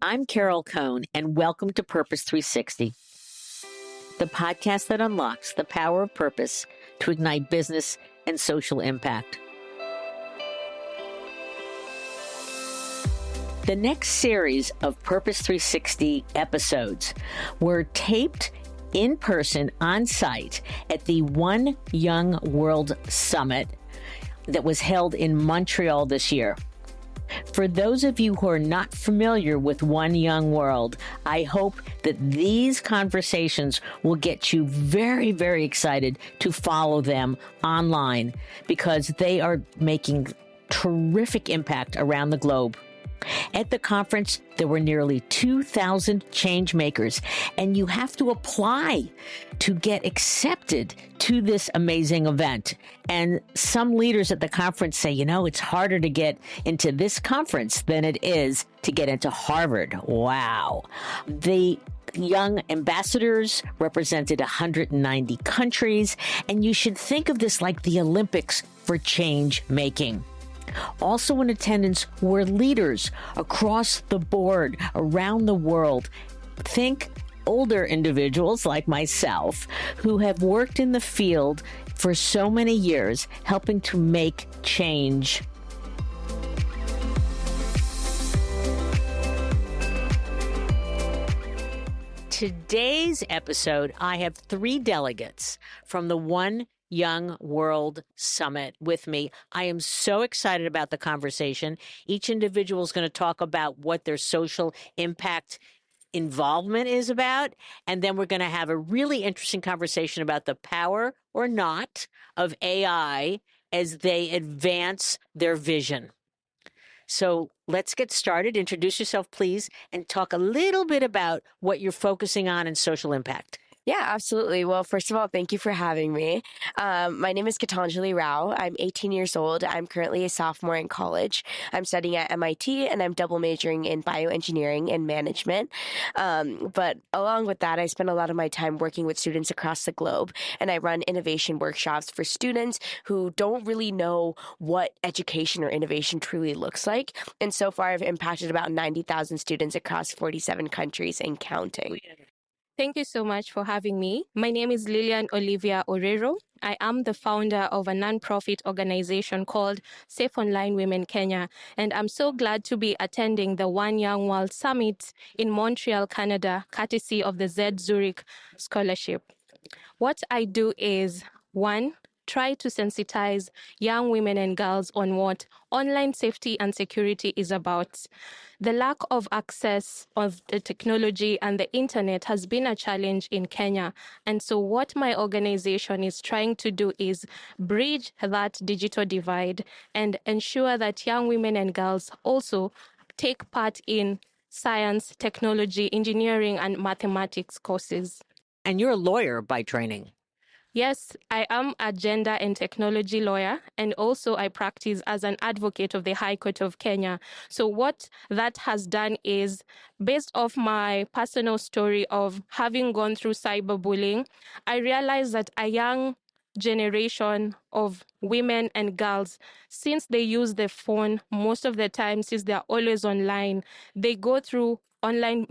I'm Carol Cohn, and welcome to Purpose 360, the podcast that unlocks the power of purpose to ignite business and social impact. The next series of Purpose 360 episodes were taped in person on site at the One Young World Summit that was held in Montreal this year. For those of you who are not familiar with One Young World, I hope that these conversations will get you very, very excited to follow them online because they are making terrific impact around the globe. At the conference, there were nearly 2,000 Changemakers, and you have to apply to get accepted to this amazing event. And some leaders at the conference say, it's harder to get into this conference than it is to get into Harvard. Wow. The young ambassadors represented 190 countries, and you should think of this like the Olympics for change making. Also in attendance were leaders across the board around the world. Think older individuals like myself who have worked in the field for so many years, helping to make change. Today's episode, I have 3 delegates from the One Young World Summit with me. I am so excited about the conversation. Each individual is going to talk about what their social impact involvement is about. And then we're going to have a really interesting conversation about the power or not of AI as they advance their vision. So let's get started. Introduce yourself, please, and talk a little bit about what you're focusing on in social impact. Yeah, absolutely. Well, first of all, thank you for having me. My name is Gitanjali Rao. I'm 18 years old. I'm currently a sophomore in college. I'm studying at MIT, and I'm double majoring in bioengineering and management. But along with that, I spend a lot of my time working with students across the globe, and I run innovation workshops for students who don't really know what education or innovation truly looks like. And so far, I've impacted about 90,000 students across 47 countries and counting. Thank you so much for having me. My name is Lillian Olivia Orero. I am the founder of a nonprofit organization called SafeOnline Women Kenya, and I'm so glad to be attending the One Young World Summit in Montreal, Canada, courtesy of the Z Zurich Scholarship. What I do is, 1, try to sensitize young women and girls on what online safety and security is about. The lack of access of the technology and the internet has been a challenge in Kenya. And so what my organization is trying to do is bridge that digital divide and ensure that young women and girls also take part in science, technology, engineering, and mathematics courses. And you're a lawyer by training. Yes, I am a gender and technology lawyer, and also I practice as an advocate of the High Court of Kenya. So what that has done is, based off my personal story of having gone through cyberbullying, I realized that a young generation of women and girls, since they use the phone most of the time, since they're always online, they go through online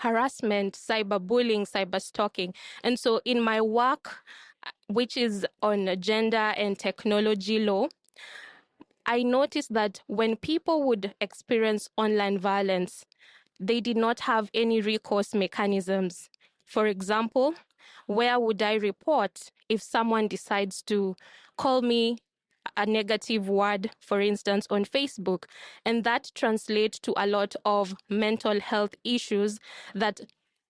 harassment, cyberbullying, cyberstalking. And so in my work, which is on gender and technology law, I noticed that when people would experience online violence, they did not have any recourse mechanisms. For example, where would I report if someone decides to call me a negative word, for instance, on Facebook? And that translates to a lot of mental health issues that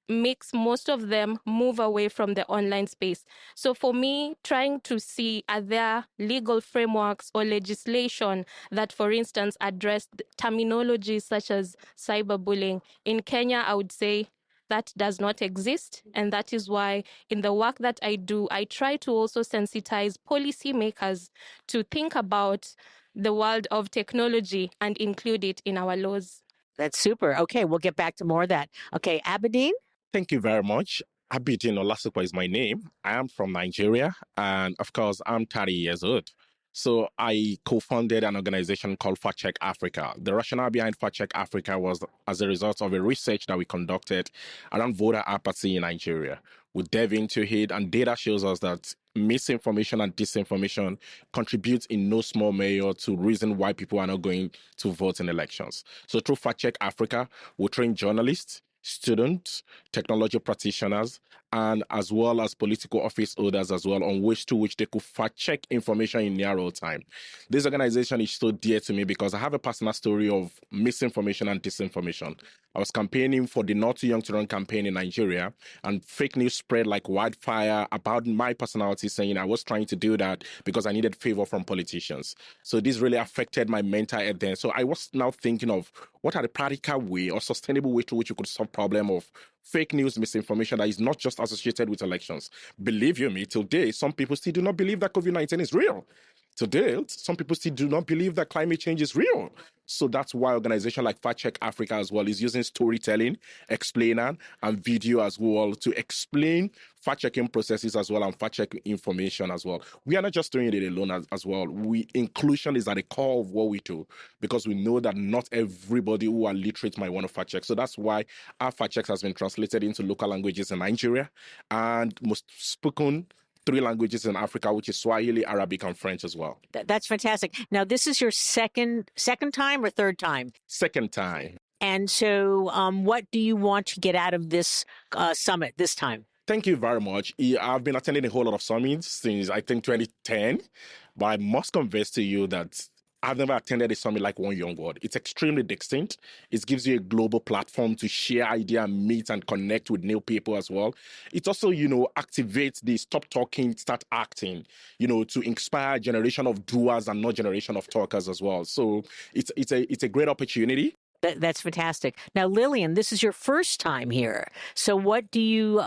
makes most of them move away from the online space. So for me, trying to see, are there legal frameworks or legislation that, for instance, address terminologies such as cyberbullying? In Kenya, I would say that does not exist. And that is why in the work that I do, I try to also sensitize policymakers to think about the world of technology and include it in our laws. That's super. Okay, we'll get back to more of that. Okay, Abideen? Thank you very much. Abideen Olasupo is my name. I am from Nigeria, and of course, I'm 30 years old. So I co-founded an organization called FactCheckAfrica. The rationale behind FactCheckAfrica was as a result of a research that we conducted around voter apathy in Nigeria. We delve into it, and data shows us that misinformation and disinformation contributes in no small measure to reason why people are not going to vote in elections. So through FactCheckAfrica, we train journalists, students, technology practitioners, and as well as political office holders as well on which they could fact check information in near real time. This organization is so dear to me because I have a personal story of misinformation and disinformation. I was campaigning for the Not Too Young to Run campaign in Nigeria, and fake news spread like wildfire about my personality, saying I was trying to do that because I needed favor from politicians. So this really affected my mental health then. So I was now thinking of what are the practical way or sustainable way through which you could solve problem of fake news, misinformation that is not just associated with elections. Believe you me, today, some people still do not believe that COVID-19 is real. Today, some people still do not believe that climate change is real. So that's why organizations like Fact Check Africa as well is using storytelling, explainer, and video as well to explain fact-checking processes as well and fact-checking information as well. We are not just doing it alone as well. Inclusion is at the core of what we do because we know that not everybody who are literate might want to fact-check. So that's why our fact-checks has been translated into local languages in Nigeria and most spoken 3 languages in Africa, which is Swahili, Arabic, and French as well. That's fantastic. Now, this is your second time or third time? Second time. And so what do you want to get out of this summit this time? Thank you very much. I've been attending a whole lot of summits since, I think, 2010, but I must confess to you that I've never attended a summit like One Young World. It's extremely distinct. It gives you a global platform to share ideas, meet, and connect with new people as well. It also, activates the stop talking, start acting, to inspire a generation of doers and not generation of talkers as well. So it's a great opportunity. That's fantastic. Now, Lillian, this is your first time here. So what do you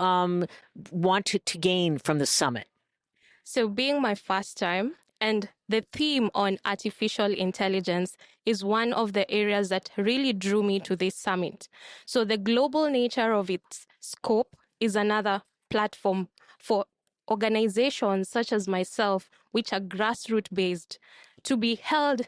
want to gain from the summit? So being my first time, and the theme on artificial intelligence is one of the areas that really drew me to this summit. So the global nature of its scope is another platform for organizations such as myself, which are grassroots based, to be held,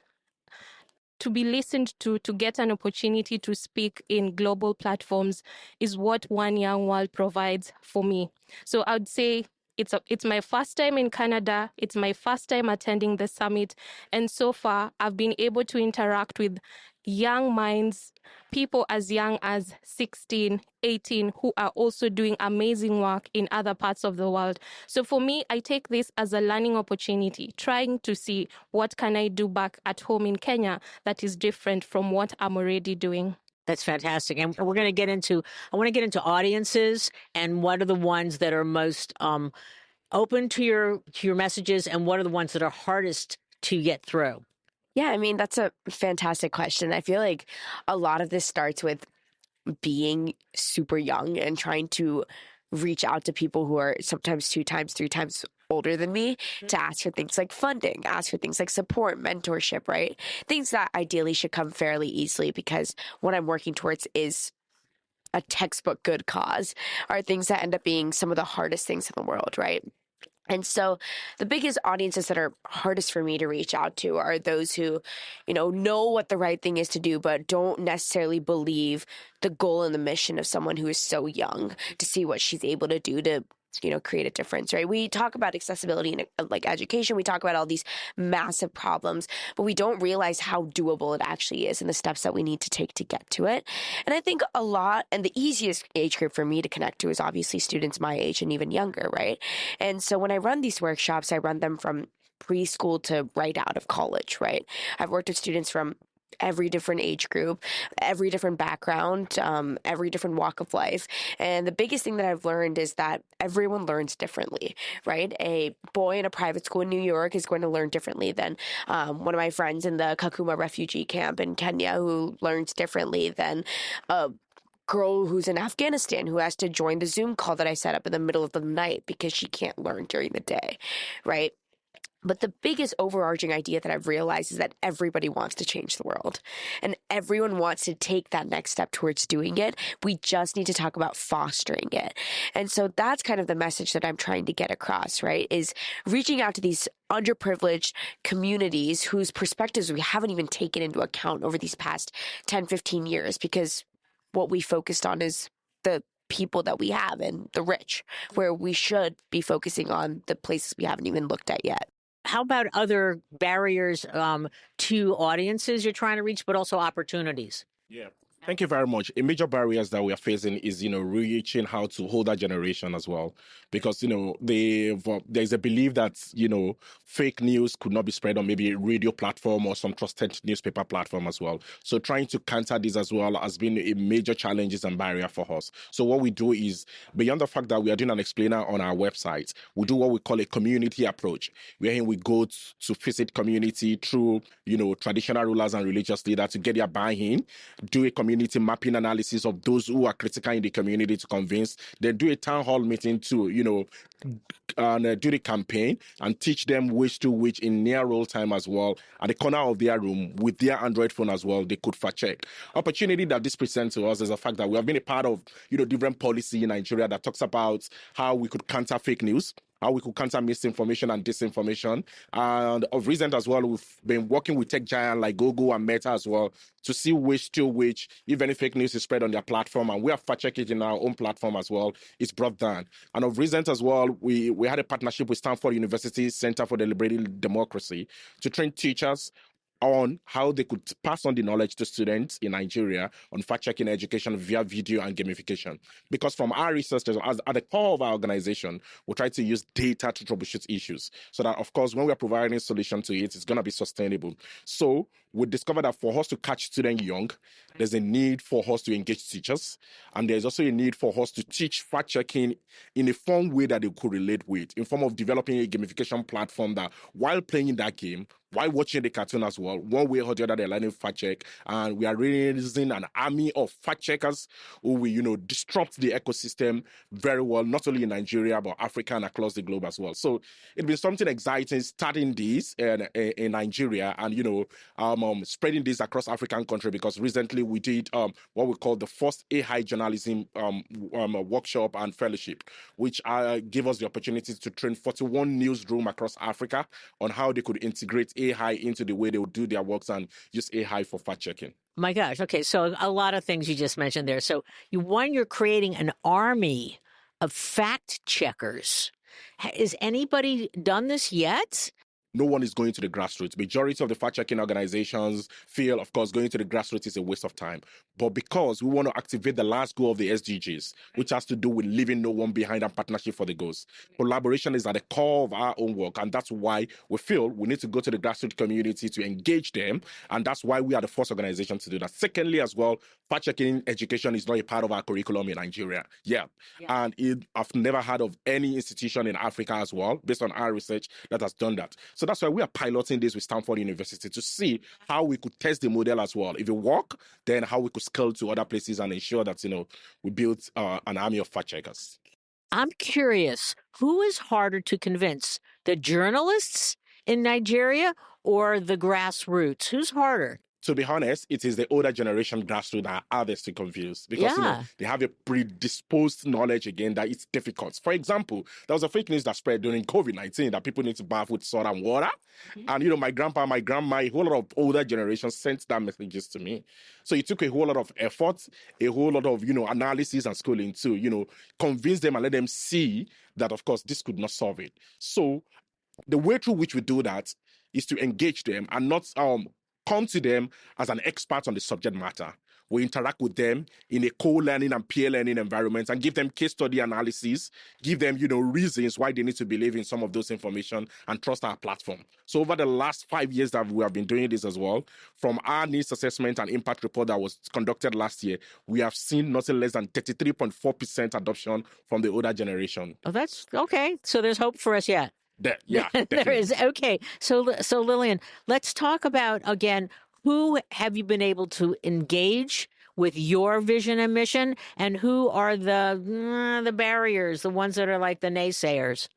to be listened to get an opportunity to speak in global platforms is what One Young World provides for me. So I would say it's my first time in Canada. It's my first time attending the summit. And so far, I've been able to interact with young minds, people as young as 16, 18, who are also doing amazing work in other parts of the world. So for me, I take this as a learning opportunity, trying to see what can I do back at home in Kenya that is different from what I'm already doing. That's fantastic. And I want to get into audiences and what are the ones that are most open to your messages and what are the ones that are hardest to get through? Yeah, I mean, that's a fantastic question. I feel like a lot of this starts with being super young and trying to reach out to people who are sometimes 2 times, 3 times older than me to ask for things like funding, ask for things like support, mentorship, right? Things that ideally should come fairly easily because what I'm working towards is a textbook good cause, are things that end up being some of the hardest things in the world, right? And so the biggest audiences that are hardest for me to reach out to are those who, know what the right thing is to do, but don't necessarily believe the goal and the mission of someone who is so young to see what she's able to do to create a difference, right? We talk about accessibility in like education. We talk about all these massive problems, but we don't realize how doable it actually is and the steps that we need to take to get to it. And I think a lot, and the easiest age group for me to connect to is obviously students my age and even younger, right? And so when I run these workshops, I run them from preschool to right out of college, right? I've worked with students from every different age group, every different background, every different walk of life. And the biggest thing that I've learned is that everyone learns differently, right? A boy in a private school in New York is going to learn differently than one of my friends in the Kakuma refugee camp in Kenya who learns differently than a girl who's in Afghanistan who has to join the Zoom call that I set up in the middle of the night because she can't learn during the day, right? But the biggest overarching idea that I've realized is that everybody wants to change the world and everyone wants to take that next step towards doing it. We just need to talk about fostering it. And so that's kind of the message that I'm trying to get across, right? Is reaching out to these underprivileged communities whose perspectives we haven't even taken into account over these past 10, 15 years, because what we focused on is the people that we have and the rich, where we should be focusing on the places we haven't even looked at yet. How about other barriers to audiences you're trying to reach, but also opportunities? Yeah. Thank you very much. A major barriers that we are facing is, reaching out to older generation as well. Because, there's a belief that, fake news could not be spread on maybe a radio platform or some trusted newspaper platform as well. So trying to counter this as well has been a major challenge and barrier for us. So what we do is, beyond the fact that we are doing an explainer on our website, we do what we call a community approach, wherein we go to visit community through, traditional rulers and religious leaders to get their buy-in, do a community mapping analysis of those who are critical in the community to convince, then do a town hall meeting to, and do the campaign and teach them which to which in near real time as well at the corner of their room with their Android phone as well. They could fact check. Opportunity that this presents to us is the fact that we have been a part of, different policy in Nigeria that talks about how we could counter fake news, how we could counter misinformation and disinformation. And of recent as well, we've been working with tech giants like Google and Meta as well to see which to which, if any fake news is spread on their platform, and we have fact-checked it in our own platform as well, it's brought down. And of recent as well, we had a partnership with Stanford University Center for Deliberating Democracy to train teachers on how they could pass on the knowledge to students in Nigeria on fact-checking education via video and gamification. Because from our research, as at the core of our organization, we try to use data to troubleshoot issues so that, of course, when we're providing a solution to it, it's going to be sustainable. So we discovered that for us to catch students young, there's a need for us to engage teachers, and there's also a need for us to teach fact-checking in a fun way that they could relate with, in form of developing a gamification platform that, while playing that game, while watching the cartoon as well, one way or the other, they're learning fact check. And we are raising an army of fact checkers who will, disrupt the ecosystem very well, not only in Nigeria, but Africa and across the globe as well. So it's been something exciting starting this in Nigeria and, spreading this across African country, because recently we did what we call the first AI journalism workshop and fellowship, which gave us the opportunity to train 41 newsrooms across Africa on how they could integrate AI into the way they would do their works and use AI for fact checking. My gosh. Okay. So a lot of things you just mentioned there. So you're creating an army of fact checkers. Has anybody done this yet? No one is going to the grassroots. Majority of the fact-checking organizations feel, of course, going to the grassroots is a waste of time. But because we want to activate the last goal of the SDGs, which has to do with leaving no one behind and partnership for the goals, collaboration is at the core of our own work. And that's why we feel we need to go to the grassroots community to engage them. And that's why we are the first organization to do that. Secondly, as well, fact-checking education is not a part of our curriculum in Nigeria. Yeah. And I've never heard of any institution in Africa as well, based on our research, that has done that. So that's why we are piloting this with Stanford University to see how we could test the model as well. If it works, then how we could scale to other places and ensure that, we build an army of fact checkers. I'm curious, who is harder to convince, the journalists in Nigeria or the grassroots? Who's harder? To be honest, it is the older generation grassroots that are hardest to confuse because they have a predisposed knowledge again that it's difficult. For example, there was a fake news that spread during COVID-19 that people need to bath with salt and water. Mm-hmm. And, my grandpa, my grandma, a whole lot of older generations sent that messages to me. So it took a whole lot of effort, a whole lot of, analysis and schooling to, convince them and let them see that, of course, this could not solve it. So the way through which we do that is to engage them and not come to them as an expert on the subject matter. We interact with them in a co-learning and peer learning environment and give them case study analysis, give them, reasons why they need to believe in some of those information and trust our platform. So over the last 5 years that we have been doing this as well, from our needs assessment and impact report that was conducted last year, we have seen nothing less than 33.4% adoption from the older generation. Oh, that's okay. So there's hope for us yet. Yeah, there is. Okay. So Lillian, let's talk about, again, who have you been able to engage with your vision and mission, and who are the barriers, the ones that are like the naysayers?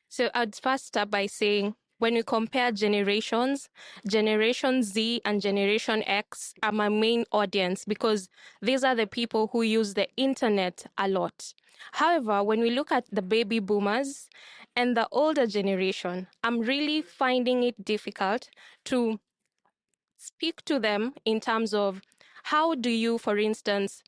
So I'd first start by saying when we compare generations, Generation Z and Generation X are my main audience because these are the people who use the internet a lot. However, when we look at the baby boomers and the older generation, I'm really finding it difficult to speak to them in terms of how do you, for instance,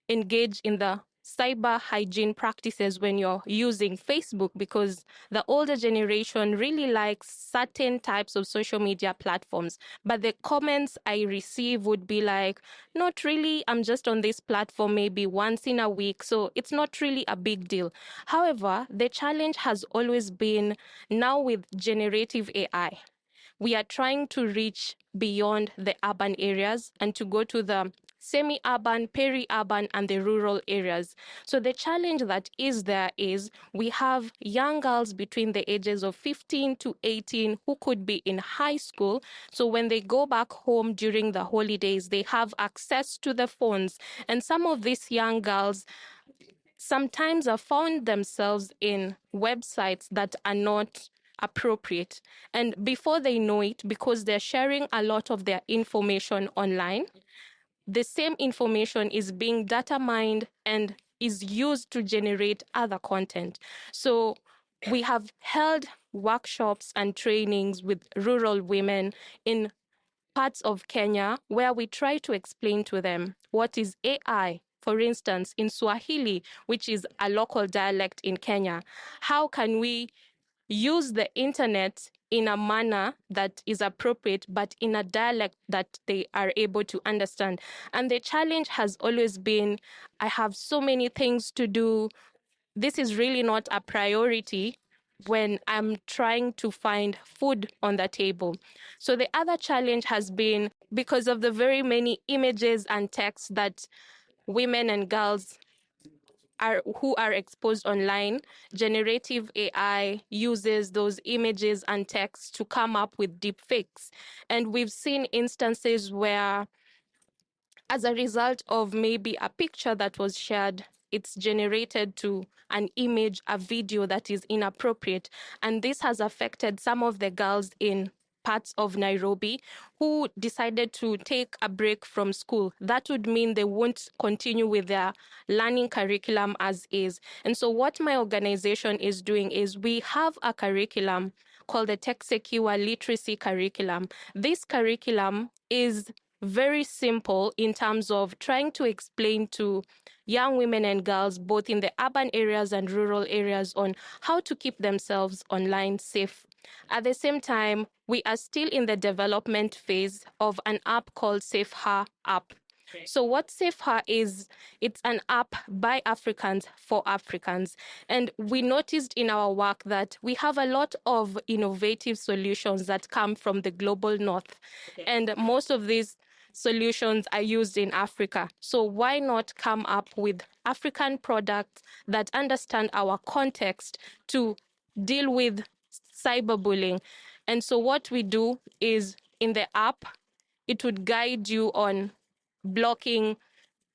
engage in the cyber hygiene practices when you're using Facebook, because the older generation really likes certain types of social media platforms. But the comments I receive would be like, not really, I'm just on this platform maybe once in a week, so it's not really a big deal. However, the challenge has always been now with generative AI. We are trying to reach beyond the urban areas and to go to the semi-urban, peri-urban, and the rural areas. So the challenge that is there is we have young girls between the ages of 15 to 18 who could be in high school. So when they go back home during the holidays, they have access to the phones. And some of these young girls sometimes have found themselves in websites that are not appropriate. And before they know it, because they're sharing a lot of their information online, the same information is being data mined and is used to generate other content. So we have held workshops and trainings with rural women in parts of Kenya where we try to explain to them what is AI. For instance, in Swahili, which is a local dialect in Kenya, how can we use the internet in a manner that is appropriate, but in a dialect that they are able to understand? And the challenge has always been, I have so many things to do. This is really not a priority when I'm trying to find food on the table. So the other challenge has been because of the very many images and texts that women and girls who are exposed online, generative AI uses those images and texts to come up with deep fakes. And we've seen instances where, as a result of maybe a picture that was shared, it's generated to an image, a video that is inappropriate. And this has affected some of the girls in parts of Nairobi who decided to take a break from school. That would mean they won't continue with their learning curriculum as is. And so what my organization is doing is we have a curriculum called the Tech Secure Literacy Curriculum. This curriculum is very simple in terms of trying to explain to young women and girls, both in the urban areas and rural areas, on how to keep themselves online safe. At the same time, we are still in the development phase of an app called SafeHer app. So what SafeHer is, it's an app by Africans for Africans. And we noticed in our work that we have a lot of innovative solutions that come from the global north. And most of these solutions are used in Africa. So why not come up with African products that understand our context to deal with cyberbullying? And so what we do is in the app, it would guide you on blocking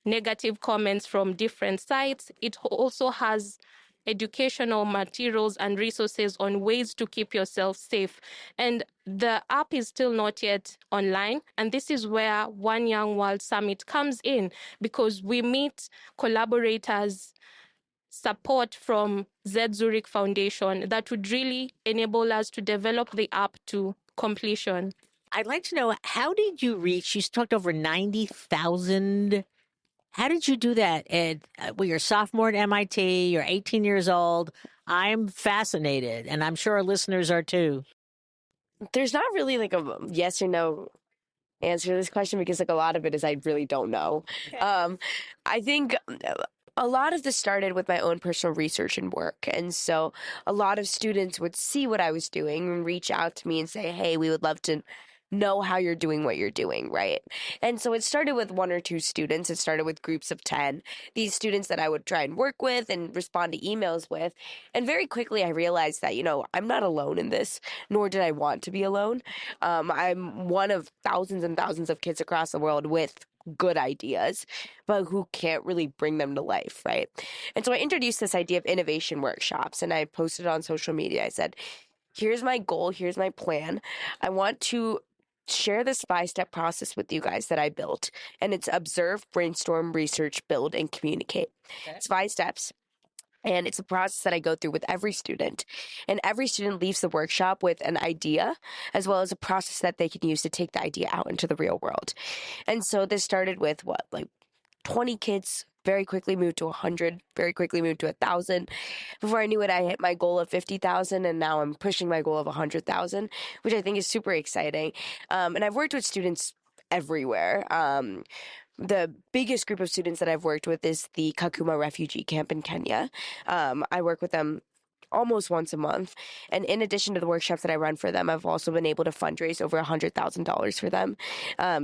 negative comments from different sites. It also has educational materials and resources on ways to keep yourself safe. And the app is still not yet online. And this is where One Young World Summit comes in, because we meet collaborators, support from Z Zurich Foundation that would really enable us to develop the app to completion. I'd like to know, how did you reach, you talked over 90,000. How did you do that? And well, you're a sophomore at MIT, you're 18 years old. I'm fascinated, and I'm sure our listeners are too. There's not really like a yes or no answer to this question, because like a lot of it is I really don't know. Okay. I think a lot of this started with my own personal research and work. And so a lot of students would see what I was doing and reach out to me and say, hey, we would love to know how you're doing what you're doing, right? And so it started with one or two students. It started with groups of 10, these students that I would try and work with and respond to emails with. And very quickly I realized that, I'm not alone in this, nor did I want to be alone. I'm one of thousands and thousands of kids across the world with good ideas, but who can't really bring them to life, right? And so I introduced this idea of innovation workshops, and I posted it on social media. I said, here's my goal, here's my plan. I want to share this 5-step process with you guys that I built. And it's observe, brainstorm, research, build, and communicate. Okay. It's 5 steps. And it's a process that I go through with every student. And every student leaves the workshop with an idea, as well as a process that they can use to take the idea out into the real world. And so this started with 20 kids, very quickly moved to 100, very quickly moved to 1,000. Before I knew it, I hit my goal of 50,000, and now I'm pushing my goal of 100,000, which I think is super exciting. And I've worked with students everywhere. The biggest group of students that I've worked with is the Kakuma refugee camp in Kenya. I work with them almost once a month. And in addition to the workshops that I run for them, I've also been able to fundraise over $100,000 for them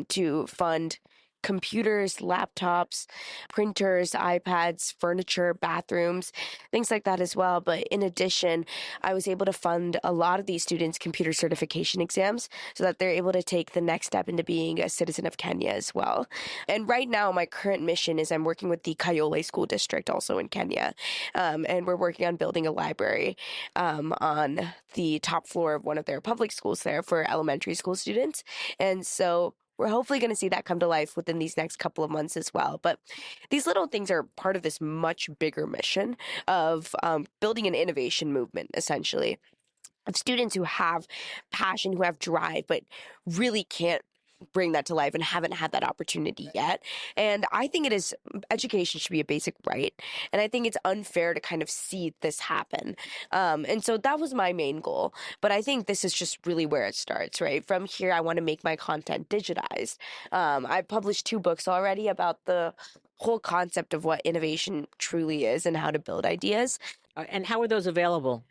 to fund computers, laptops, printers, iPads, furniture, bathrooms, things like that as well. But in addition, I was able to fund a lot of these students' computer certification exams so that they're able to take the next step into being a citizen of Kenya as well. And right now, my current mission is I'm working with the Kayole School District also in Kenya. And we're working on building a library on the top floor of one of their public schools there for elementary school students. And so we're hopefully going to see that come to life within these next couple of months as well. But these little things are part of this much bigger mission of building an innovation movement, essentially, of students who have passion, who have drive, but really can't bring that to life and haven't had that opportunity yet. And I think education should be a basic right. And I think it's unfair to kind of see this happen. And so that was my main goal. But I think this is just really where it starts, right? From here, I want to make my content digitized. I've published 2 books already about the whole concept of what innovation truly is and how to build ideas. And how are those available?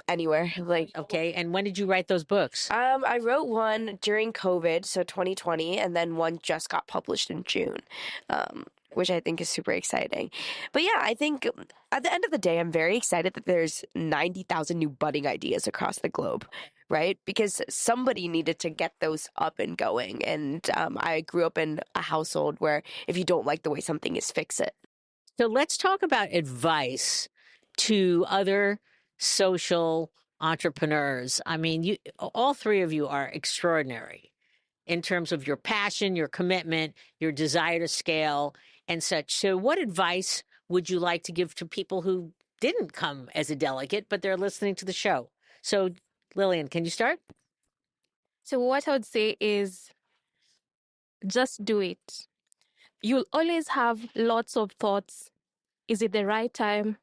Anywhere. Okay. And when did you write those books? I wrote one during COVID, so 2020, and then one just got published in June, which I think is super exciting. But yeah, I think at the end of the day, I'm very excited that there's 90,000 new budding ideas across the globe, right? Because somebody needed to get those up and going. And I grew up in a household where if you don't like the way something is, fix it. So let's talk about advice to other social entrepreneurs. I mean, all 3 of you are extraordinary in terms of your passion, your commitment, your desire to scale and such. So what advice would you like to give to people who didn't come as a delegate, but they're listening to the show? So Lillian, can you start? So what I would say is just do it. You'll always have lots of thoughts. Is it the right time?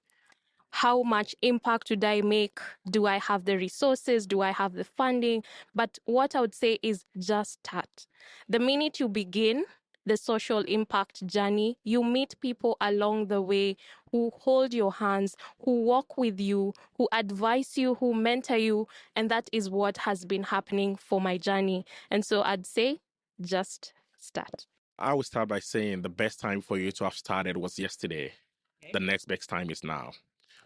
How much impact would I make? Do I have the resources? Do I have the funding? But what I would say is just start. The minute you begin the social impact journey, you meet people along the way who hold your hands, who walk with you, who advise you, who mentor you. And that is what has been happening for my journey. And so I'd say just start. I would start by saying the best time for you to have started was yesterday. The next best time is now.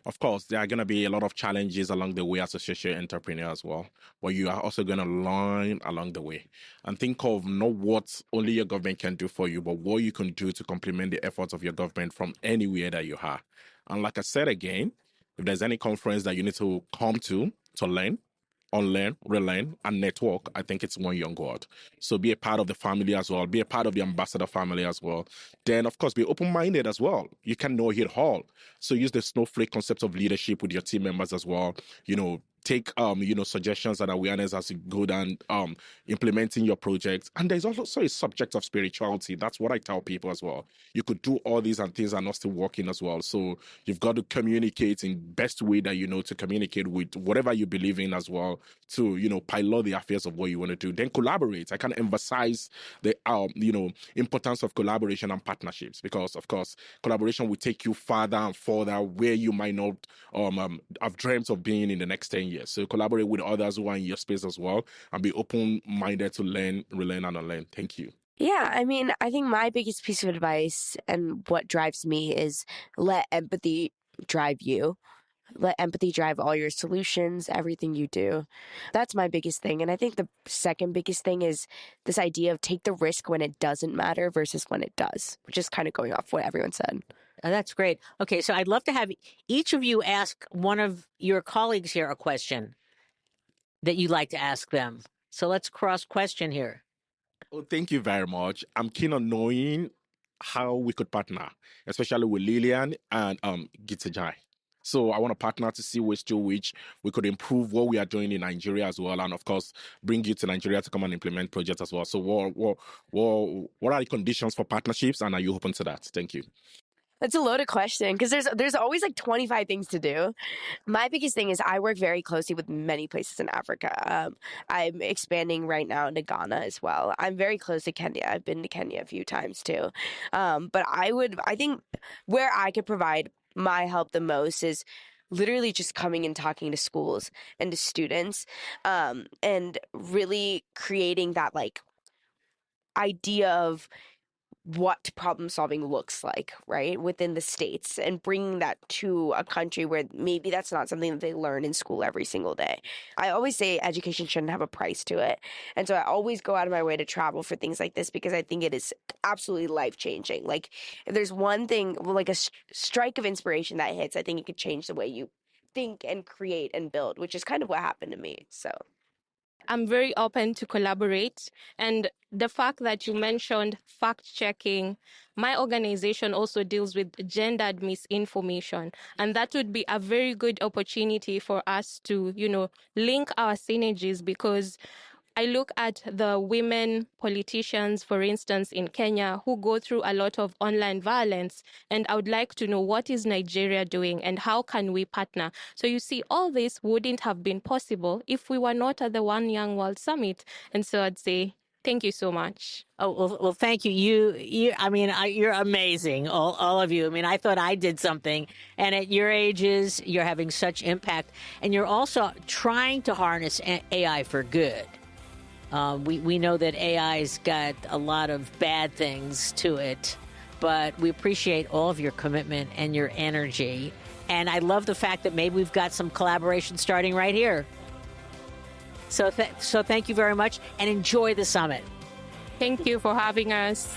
Of course, there are going to be a lot of challenges along the way as a social entrepreneur as well, but you are also going to learn along the way. And think of not what only your government can do for you, but what you can do to complement the efforts of your government from anywhere that you are. And like I said again, if there's any conference that you need to come to learn, unlearn, relearn, and network, I think it's one young world. So be a part of the family as well. Be a part of the ambassador family as well. Then, of course, be open-minded as well. You can know it all. So use the snowflake concept of leadership with your team members as well. Take suggestions and awareness as you go down implementing your project. And there's also a subject of spirituality. That's what I tell people as well. You could do all these and things are not still working as well. So you've got to communicate in best way that you know to communicate with whatever you believe in as well, to pilot the affairs of what you want to do. Then collaborate. I can emphasize the importance of collaboration and partnerships, because of course collaboration will take you farther and further where you might not have dreamt of being in the next 10 years. So collaborate with others who are in your space as well, and be open-minded to learn, relearn, and unlearn. Thank you. Yeah, I mean, I think my biggest piece of advice and what drives me is let empathy drive you. Let empathy drive all your solutions, everything you do. That's my biggest thing. And I think the second biggest thing is this idea of take the risk when it doesn't matter versus when it does, which is kind of going off what everyone said. Oh, that's great. Okay, so I'd love to have each of you ask one of your colleagues here a question. that you'd like to ask them? So let's cross-question here. Oh, thank you very much. I'm keen on knowing how we could partner, especially with Lillian and Gitanjali. So I want to partner to see ways through which we could improve what we are doing in Nigeria as well, and of course, bring you to Nigeria to come and implement projects as well. So what are the conditions for partnerships, and are you open to that? Thank you. That's a loaded question because there's always like 25 things to do. My biggest thing is I work very closely with many places in Africa. I'm expanding right now into Ghana as well. I'm very close to Kenya. I've been to Kenya a few times too. But I think where I could provide my help the most is literally just coming and talking to schools and to students, and really creating that like idea of what problem solving looks like, right, within the states, and bringing that to a country where maybe that's not something that they learn in school every single day. I always say education shouldn't have a price to it. And so I always go out of my way to travel for things like this because I think it is absolutely life-changing. Like, if there's one thing, like a strike of inspiration that hits, I think it could change the way you think and create and build, which is kind of what happened to me. So I'm very open to collaborate. And the fact that you mentioned fact checking, my organization also deals with gendered misinformation. And that would be a very good opportunity for us to, link our synergies, because I look at the women politicians, for instance, in Kenya, who go through a lot of online violence. And I would like to know, what is Nigeria doing and how can we partner? So you see, all this wouldn't have been possible if we were not at the One Young World Summit. And so I'd say, thank you so much. Oh, well, thank you. You're amazing, all of you. I mean, I thought I did something, and at your ages, you're having such impact, and you're also trying to harness AI for good. We know that AI's got a lot of bad things to it, but we appreciate all of your commitment and your energy. And I love the fact that maybe we've got some collaboration starting right here. So thank you very much, and enjoy the summit. Thank you for having us.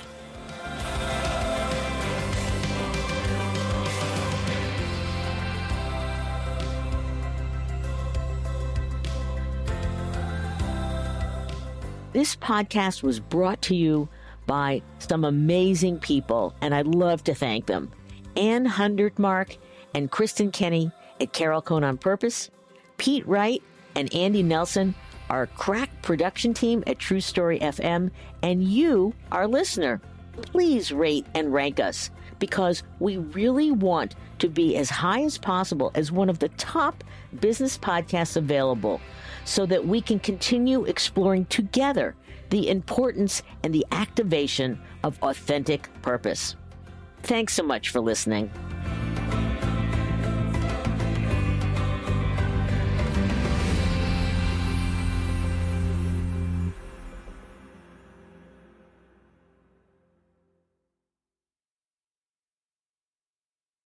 This podcast was brought to you by some amazing people, and I'd love to thank them. Ann Hundertmark and Kristen Kenny at Carol Cone on Purpose, Pete Wright and Andy Nelson, our crack production team at True Story FM, and you, our listener. Please rate and rank us, because we really want to be as high as possible as one of the top business podcasts available, so that we can continue exploring together the importance and the activation of authentic purpose. Thanks so much for listening.